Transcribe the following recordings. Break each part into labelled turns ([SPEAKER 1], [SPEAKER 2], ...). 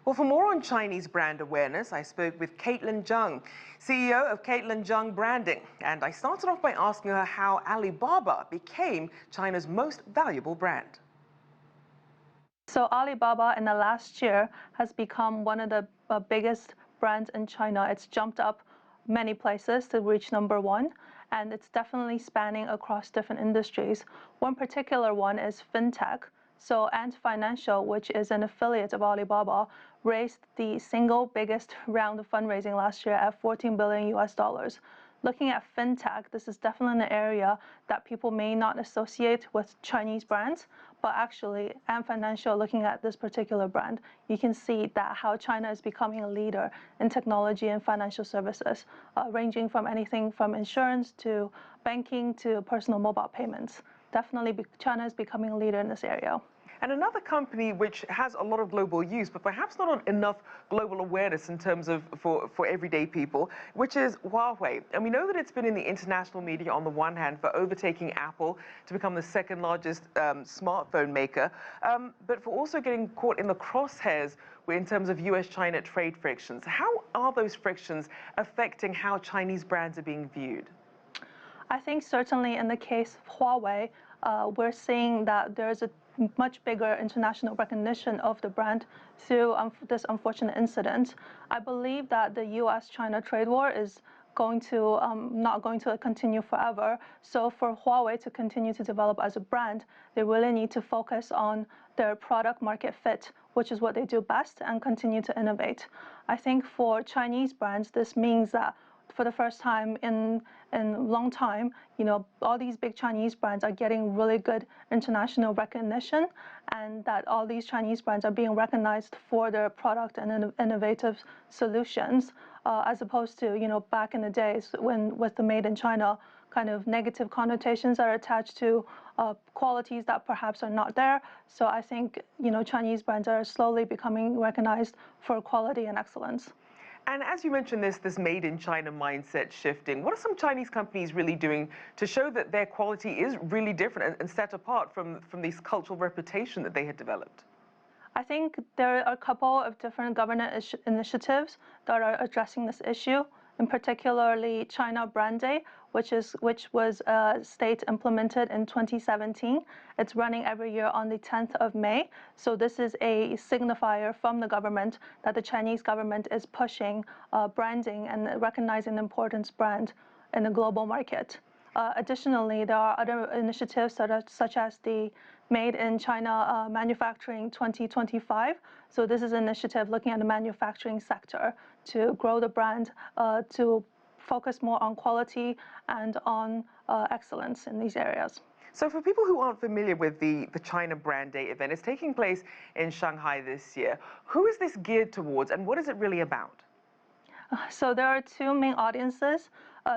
[SPEAKER 1] Well, for more on Chinese brand awareness, I spoke with Kaitlin Zhang, CEO of Kaitlin Zhang Branding, and I started off by asking her how Alibaba became China's most valuable brand.
[SPEAKER 2] So Alibaba in the last year has become one of the biggest brands in China. It's jumped up many places to reach #1, and it's definitely spanning across different industries. One particular one is fintech. So Ant Financial, which is an affiliate of Alibaba, raised the single biggest round of fundraising last year at $14 billion US. Looking at fintech, this is definitely an area that people may not associate with Chinese brands, but actually Ant Financial, looking at this particular brand, you can see that how China is becoming a leader in technology and financial services, ranging from anything from insurance to banking to personal mobile payments. Definitely China is becoming a leader in this area.
[SPEAKER 1] And another company which has a lot of global use, but perhaps not enough global awareness in terms of for everyday people, which is Huawei. And we know that it's been in the international media on the one hand for overtaking Apple to become the second largest smartphone maker, but for also getting caught in the crosshairs in terms of US-China trade frictions. How are those frictions affecting how Chinese brands are being viewed?
[SPEAKER 2] I think certainly in the case of Huawei, we're seeing that there's a much bigger international recognition of the brand through this unfortunate incident. I believe that the US-China trade war is not going to continue forever. So for Huawei to continue to develop as a brand, they really need to focus on their product market fit, which is what they do best, and continue to innovate. I think for Chinese brands, this means that for the first time in a long time, all these big Chinese brands are getting really good international recognition, and that all these Chinese brands are being recognized for their product and innovative solutions, as opposed to, back in the days when with the made in China kind of negative connotations are attached to qualities that perhaps are not there. So I think, Chinese brands are slowly becoming recognized for quality and excellence.
[SPEAKER 1] And as you mentioned, this made in China mindset shifting. What are some Chinese companies really doing to show that their quality is really different and set apart from this cultural reputation that they had developed?
[SPEAKER 2] I think there are a couple of different government initiatives that are addressing this issue, in particularly China Brand Day, which was state implemented in 2017. It's running every year on the 10th of May. So this is a signifier from the government that the Chinese government is pushing branding and recognizing the importance of brand in the global market. Additionally, there are other initiatives such as the Made in China Manufacturing 2025. So this is an initiative looking at the manufacturing sector to grow the brand, to focus more on quality and on excellence in these areas.
[SPEAKER 1] So for people who aren't familiar with the China Brand Day event, it's taking place in Shanghai this year. Who is this geared towards, and what is it really about?
[SPEAKER 2] So there are two main audiences.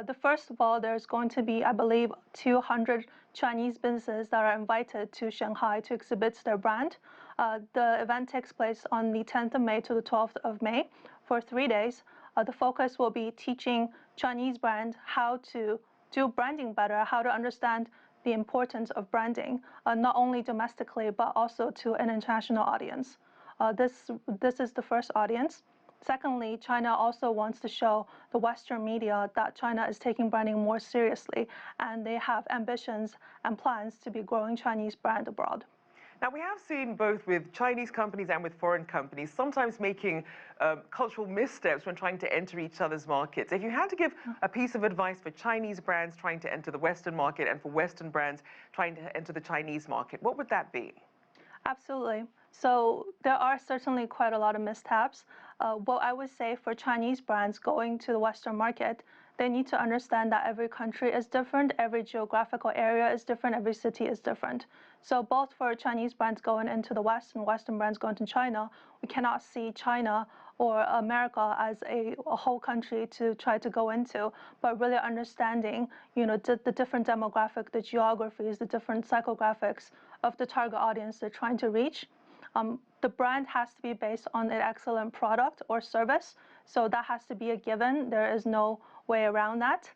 [SPEAKER 2] The first of all, there's going to be, I believe, 200 Chinese businesses that are invited to Shanghai to exhibit their brand. The event takes place on the 10th of May to the 12th of May for 3 days. The focus will be teaching Chinese brands how to do branding better, how to understand the importance of branding, not only domestically, but also to an international audience. This is the first audience. Secondly, China also wants to show the Western media that China is taking branding more seriously, and they have ambitions and plans to be growing Chinese brand abroad.
[SPEAKER 1] Now, we have seen both with Chinese companies and with foreign companies sometimes making cultural missteps when trying to enter each other's markets. If you had to give a piece of advice for Chinese brands trying to enter the Western market and for Western brands trying to enter the Chinese market, what would that be?
[SPEAKER 2] Absolutely. So there are certainly quite a lot of missteps. What I would say for Chinese brands going to the Western market, they need to understand that every country is different, every geographical area is different, every city is different. So both for Chinese brands going into the West and Western brands going to China, we cannot see China or America as a whole country to try to go into, but really understanding, the different demographic, the geographies, the different psychographics of the target audience they're trying to reach. The brand has to be based on an excellent product or service, so that has to be a given. There is no way around that.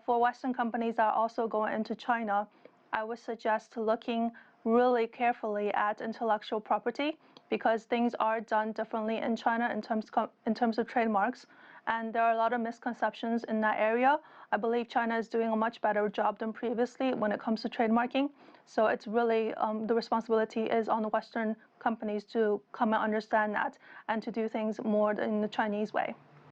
[SPEAKER 2] For Western companies that are also going into China, I would suggest looking really carefully at intellectual property because things are done differently in China in terms of trademarks. And there are a lot of misconceptions in that area. I believe China is doing a much better job than previously when it comes to trademarking. So it's really, the responsibility is on the Western companies to come and understand that and to do things more in the Chinese way.